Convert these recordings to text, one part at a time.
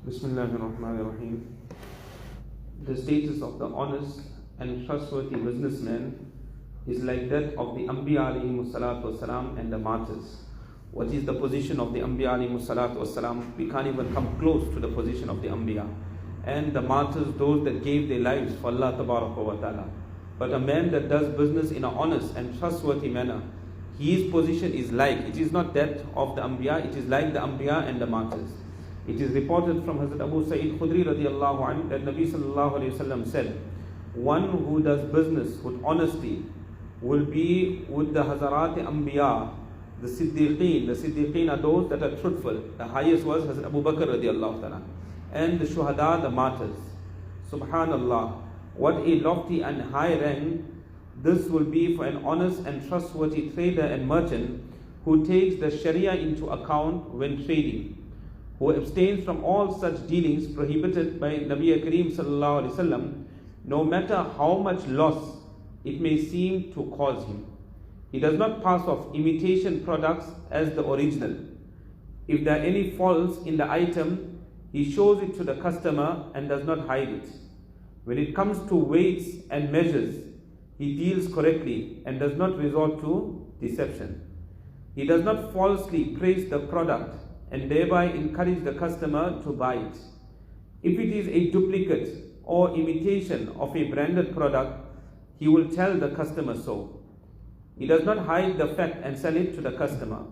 Bismillahirrahmanirrahim. The status of the honest and trustworthy businessman is like that of the Anbiya alayhimus salatu wasalam and the martyrs. What is the position of the Anbiya alayhimus salatu wasalam? We can't even come close to the position of the Anbiya. And the martyrs, those that gave their lives for Allah tabaraka wa ta'ala. But a man that does business in an honest and trustworthy manner, his position is like, it is not that of the Anbiya, it is like the Anbiya and the martyrs. It is reported from Hazrat Abu Sa'id Khudri radiallahu anhu that Nabi sallallahu alayhi wasallam said, one who does business with honesty will be with the Hazarat Anbiya, the Siddiqeen are those that are truthful. The highest was Hazrat Abu Bakr radiallahu ta'ala. And the Shuhada, the martyrs. Subhanallah, what a lofty and high rank this will be for an honest and trustworthy trader and merchant who takes the Sharia into account when trading, who abstains from all such dealings prohibited by Nabi Kareem sallallahu alaihi wasallam, no matter how much loss it may seem to cause him. He does not pass off imitation products as the original. If there are any faults in the item, he shows it to the customer and does not hide it. When it comes to weights and measures, he deals correctly and does not resort to deception. He does not falsely praise the product and thereby encourage the customer to buy it. If it is a duplicate or imitation of a branded product, he will tell the customer so. He does not hide the fact and sell it to the customer.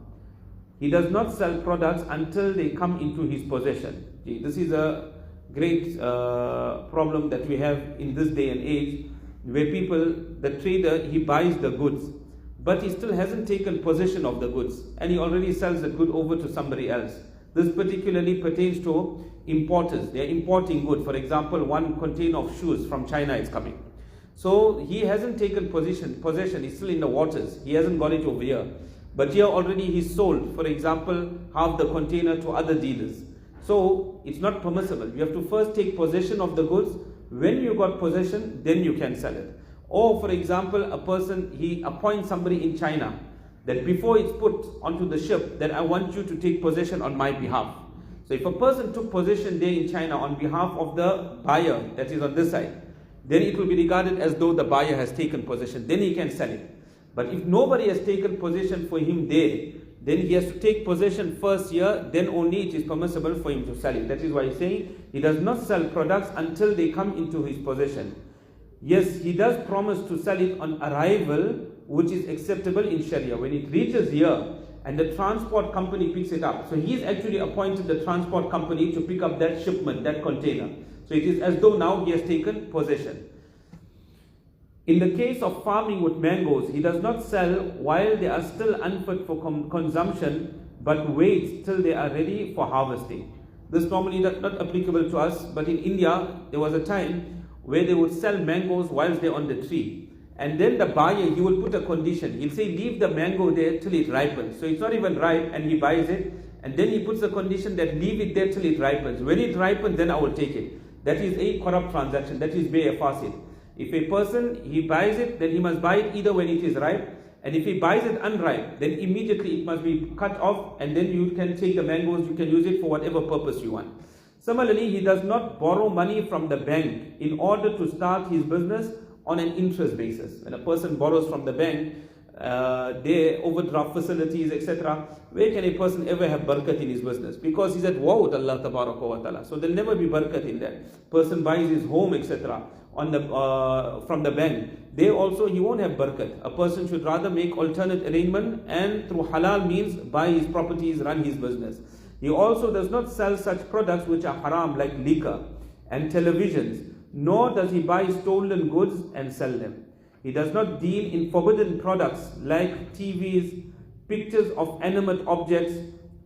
He does not sell products until they come into his possession. This is a great problem that we have in this day and age, where people, the trader, he buys the goods, but he still hasn't taken possession of the goods, and he already sells the good over to somebody else. This particularly pertains to importers. They are importing good. For example, one container of shoes from China is coming. So he hasn't taken possession, he's still in the waters. He hasn't got it over here. But here already he's sold, for example, half the container to other dealers. So it's not permissible. You have to first take possession of the goods. When you got possession, then you can sell it. Or for example, a person, he appoints somebody in China that before it's put onto the ship, that I want you to take possession on my behalf. So if a person took possession there in China on behalf of the buyer that is on this side, then it will be regarded as though the buyer has taken possession. Then he can sell it. But if nobody has taken possession for him there, then he has to take possession first here, then only it is permissible for him to sell it. That is why he's saying he does not sell products until they come into his possession. Yes, he does promise to sell it on arrival, which is acceptable in Sharia. When it reaches here and the transport company picks it up, so he's actually appointed the transport company to pick up that shipment, that container. So it is as though now he has taken possession. In the case of farming with mangoes, he does not sell while they are still unfit for consumption, but waits till they are ready for harvesting. This normally not applicable to us, but in India, there was a time where they would sell mangoes whilst they're on the tree. And then the buyer, he will put a condition. He'll say, leave the mango there till it ripens. So it's not even ripe, and he buys it. And then he puts a condition that leave it there till it ripens. When it ripens, then I will take it. That is a corrupt transaction. That is bay fasid. If a person, he buys it, then he must buy it either when it is ripe, and if he buys it unripe, then immediately it must be cut off, and then you can take the mangoes, you can use it for whatever purpose you want. Similarly, he does not borrow money from the bank in order to start his business on an interest basis. When a person borrows from the bank, their overdraft facilities, etc., where can a person ever have barakat in his business? Because he's at war with Allah tabaraka wa ta'ala. So there'll never be barakat in that. Person buys his home, etc., on the from the bank. There also he won't have barakat. A person should rather make alternate arrangement and through halal means buy his properties, run his business. He also does not sell such products which are haram like liquor and televisions, nor does he buy stolen goods and sell them. He does not deal in forbidden products like TVs, pictures of animate objects,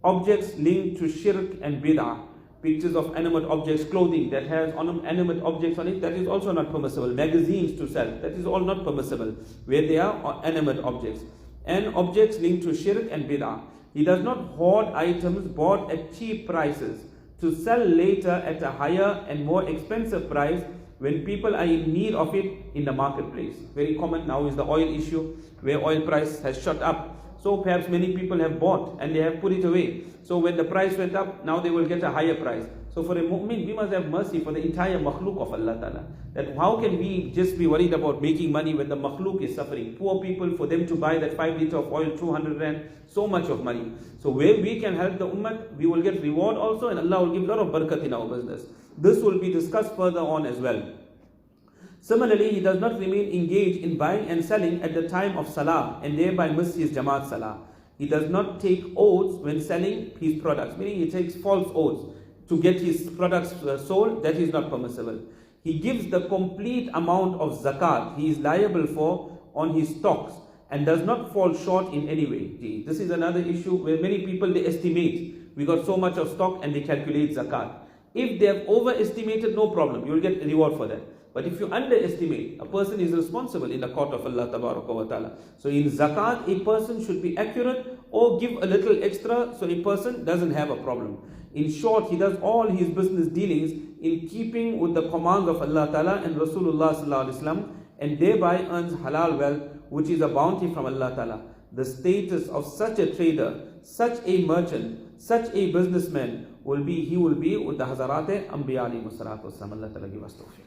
objects linked to shirk and bid'ah, pictures of animate objects, clothing that has animate objects on it, that is also not permissible. Magazines to sell, that is all not permissible, where they are animate objects. And objects linked to shirk and bid'ah. He does not hoard items bought at cheap prices to sell later at a higher and more expensive price when people are in need of it in the marketplace. Very common now is the oil issue, where oil price has shot up. So perhaps many people have bought and they have put it away. So when the price went up, now they will get a higher price. So for a mu'min, we must have mercy for the entire makhluk of Allah Ta'ala. That how can we just be worried about making money when the makhluk is suffering? Poor people, for them to buy that 5 litre of oil, 200 rand, so much of money. So where we can help the ummah, we will get reward also, and Allah will give a lot of barakat in our business. This will be discussed further on as well. Similarly, he does not remain engaged in buying and selling at the time of salah and thereby miss his jamaat salah. He does not take oaths when selling his products, meaning he takes false oaths to get his products sold. That is not permissible. He gives the complete amount of zakat he is liable for on his stocks and does not fall short in any way. This is another issue where many people, they estimate, we got so much of stock, and they calculate zakat. If they have overestimated, no problem, you will get a reward for that. But if you underestimate, a person is responsible in the court of Allah wa ta'ala. So in zakat, a person should be accurate or give a little extra, so a person doesn't have a problem. In short, he does all his business dealings in keeping with the commands of Allah Ta'ala and Rasulullah Sallallahu Alaihi Wasallam, and thereby earns halal wealth, which is a bounty from Allah Ta'ala. The status of such a trader, such a merchant, such a businessman will be with the Hazarate Anbiya alayhi salatu wassalam. Allah Ta'ala give us tawfiq.